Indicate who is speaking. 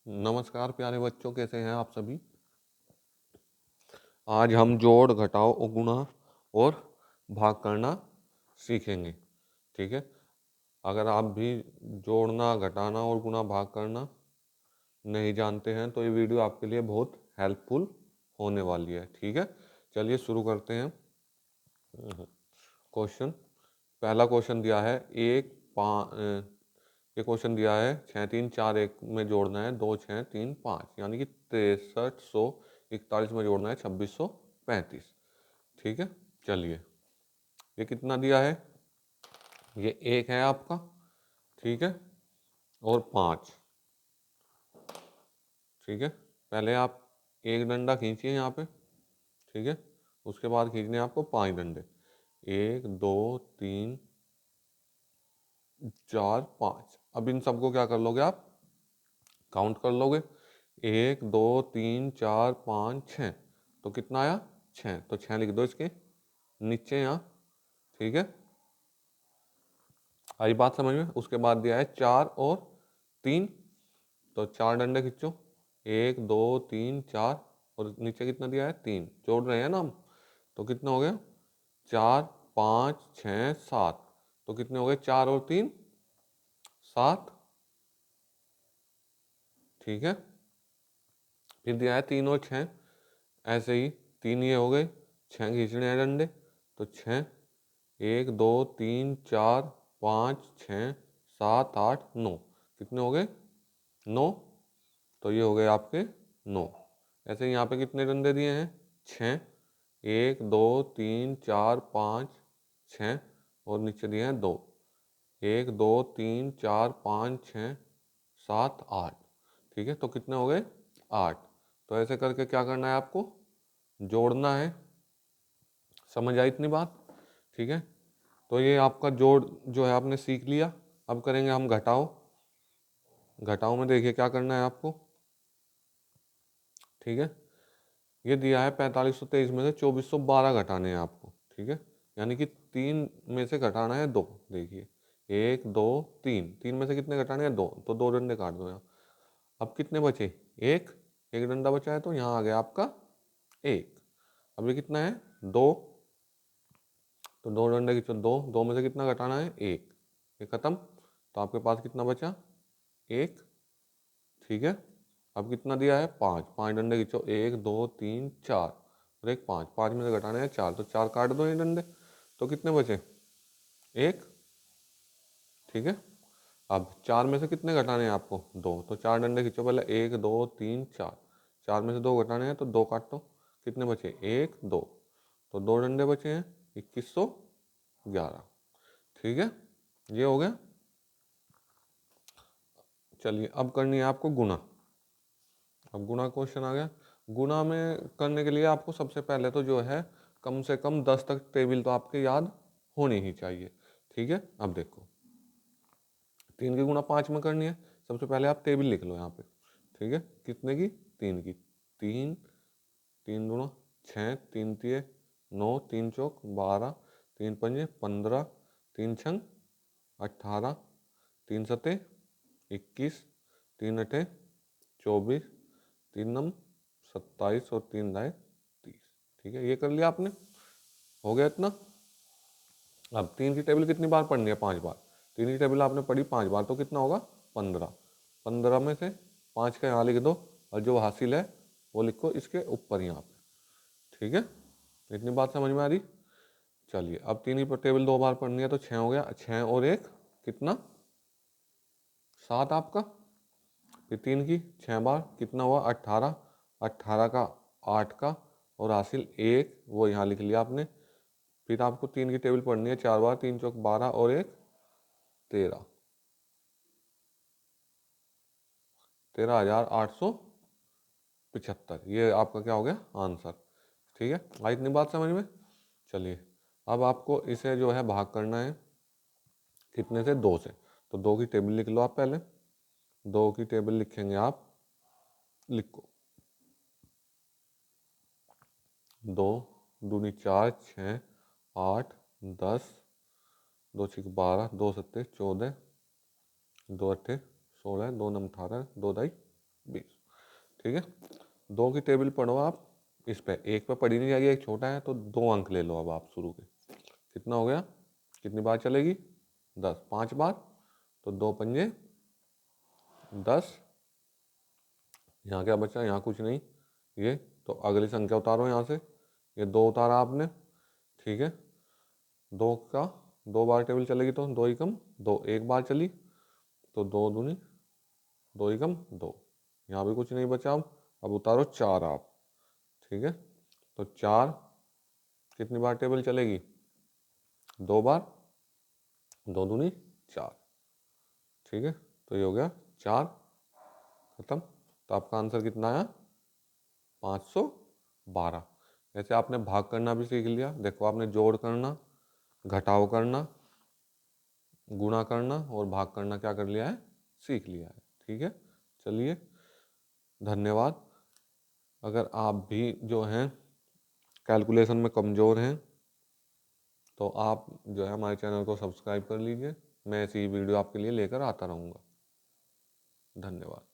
Speaker 1: नमस्कार प्यारे बच्चों, कैसे हैं आप सभी। आज हम जोड़, घटाव और गुणा और भाग करना सीखेंगे। ठीक है। अगर आप भी जोड़ना, घटाना और गुणा भाग करना नहीं जानते हैं तो ये वीडियो आपके लिए बहुत हेल्पफुल होने वाली है। ठीक है, चलिए शुरू करते हैं। क्वेश्चन, पहला क्वेश्चन दिया है ये क्वेश्चन दिया है 6341 में जोड़ना है 2635, यानी कि 6341 में जोड़ना है 2635। ठीक है, चलिए ये कितना दिया है, ये 1 है आपका। ठीक है, और 5। ठीक है, पहले आप एक डंडा खींचिए यहाँ पे। ठीक है, उसके बाद खींचने हैं आपको 5 डंडे। 1 2 3 4 5। अब इन सबको क्या कर लोगे आप, काउंट कर लोगे। 1 2 3 4 5 6। तो कितना आया, 6। तो 6 लिख दो इसके नीचे यहाँ। ठीक है, आई बात समझ में। उसके बाद दिया है 4 और 3। तो 4 डंडे खींचो, 1 2 3 4। और नीचे कितना दिया है, 3। जोड़ रहे हैं ना हम, तो कितना हो गया, 4 5 6 7। तो कितने हो गए, 4 और 3 7। ठीक है, फिर दिया है 3 और 6। ऐसे ही 3 ये हो गए, 6 खींचने हैं डंडे। तो 6, 1 2 3 4 5 6 7 8 9। कितने हो गए, 9। तो ये हो गए आपके 9। ऐसे यहाँ पे कितने डंडे दिए हैं, 6। 1 2 3 4 5 6। और नीचे दिए हैं 2। 1 2 3 4 5 6 7 8। ठीक है, तो कितने हो गए, 8। तो ऐसे करके क्या करना है आपको, जोड़ना है। समझ आई इतनी बात। ठीक है, तो ये आपका जोड़ जो है आपने सीख लिया। अब करेंगे हम घटाओ। घटाओ में देखिए क्या करना है आपको। ठीक है, ये दिया है 4523 में से 2412 घटाने हैं आपको। ठीक है, यानी कि 3 में से घटाना है 2। देखिए 1 2 3, 3 में से कितने घटाने हैं, 2। तो 2 डंडे काट दो यहाँ। अब कितने बचे, एक। एक डंडा बचा है तो यहाँ आ गया आपका 1। अब ये कितना है, 2। तो 2 डंडे की 2, 2 में से कितना घटाना है, 1। ये खत्म। तो आपके पास कितना बचा, 1। ठीक है, अब कितना दिया है, 5। 5 डंडे खींचो, 1 2 3 4 और एक 5। 5 में से घटाने हैं 4, तो 4 काट दो ये डंडे। तो कितने बचे, 1। ठीक है, अब 4 में से कितने घटाने हैं आपको, 2। तो 4 डंडे खींचो पहले, 1 2 3 4। 4 में से 2 घटाने हैं तो 2 काटो। कितने बचे, 1 2। तो 2 डंडे बचे हैं, 2111। ठीक है, ये हो गया। चलिए अब करनी है आपको गुणा। अब गुणा क्वेश्चन आ गया। गुणा में करने के लिए आपको सबसे पहले तो जो है कम से कम 10 तक टेबल तो आपके याद होनी ही चाहिए। ठीक है, अब देखो 3 की गुणा 5 में करनी है। सबसे पहले आप टेबल लिख लो यहाँ पे। ठीक है, कितने की, 3 की। 3, 3 दूना 6, 3 तिये 9, 3 चौक 12, 3 पंजे 15, 3 छंग 18, 3 सते 21, 3 अठे 24, 3 नम 27 और 3 दाए 30। ठीक है, ये कर लिया आपने, हो गया इतना। अब 3 की टेबल कितनी बार पढ़नी है, 5 बार। 3 की टेबल आपने पढ़ी 5 बार तो कितना होगा, 15। 15 में से 5 का यहाँ लिख दो और जो हासिल है वो लिखो इसके ऊपर यहाँ पे। ठीक है, इतनी बात समझ में आ रही। चलिए अब 3 की टेबल 2 बार पढ़नी है तो 6 हो गया। 6 और 1 कितना, 7 आपका। फिर 3 की 6 बार कितना हुआ, 18। 18 का 8 का और हासिल 1, वो यहाँ लिख लिया आपने। फिर आपको 3 की टेबल पढ़नी है 4 बार। 3 चौक 12 और 1 13। 13,875। ये आपका क्या हो गया, आंसर। ठीक है, आई इतनी बात समझ में। चलिए अब आपको इसे जो है भाग करना है, कितने से, 2 से। तो 2 की टेबल लिख लो आप पहले। 2 की टेबल लिखेंगे आप, लिखो 2 दूनी 4 6 8 10, 2 छिक 12, 2 सत्ते 14, 2 अट्ठे 16, 2 नम 18, 2 दाई 20। ठीक है, 2 की टेबल पढ़ो आप, इस पे एक पे पढ़ी नहीं जाएगी, एक छोटा है तो 2 अंक ले लो अब आप शुरू के। कितना हो गया, कितनी बार चलेगी, 10, 5 बार, तो 2 पंजे 10। यहाँ क्या बचा, यहाँ कुछ नहीं, ये तो अगली संख्या उतारो यहाँ से, ये 2 उतारा आपने। ठीक है, 2 का 2 बार टेबल चलेगी तो 2 एकम 2, एक बार चली तो 2 दूनी 2 एकम 2, यहाँ भी कुछ नहीं बचा। अब उतारो 4 आप। ठीक है, तो 4 कितनी बार टेबल चलेगी, 2 बार, 2 दूनी 4। ठीक है, तो ये हो गया 4, खत्म। तो आपका आंसर कितना आया, 512। ऐसे आपने भाग करना भी सीख लिया। देखो आपने जोड़ करना, घटाव करना, गुणा करना और भाग करना क्या कर लिया है, सीख लिया है। ठीक है, चलिए धन्यवाद। अगर आप भी जो हैं कैलकुलेशन में कमज़ोर हैं तो आप जो है हमारे चैनल को सब्सक्राइब कर लीजिए। मैं ऐसी वीडियो आपके लिए लेकर आता रहूँगा। धन्यवाद।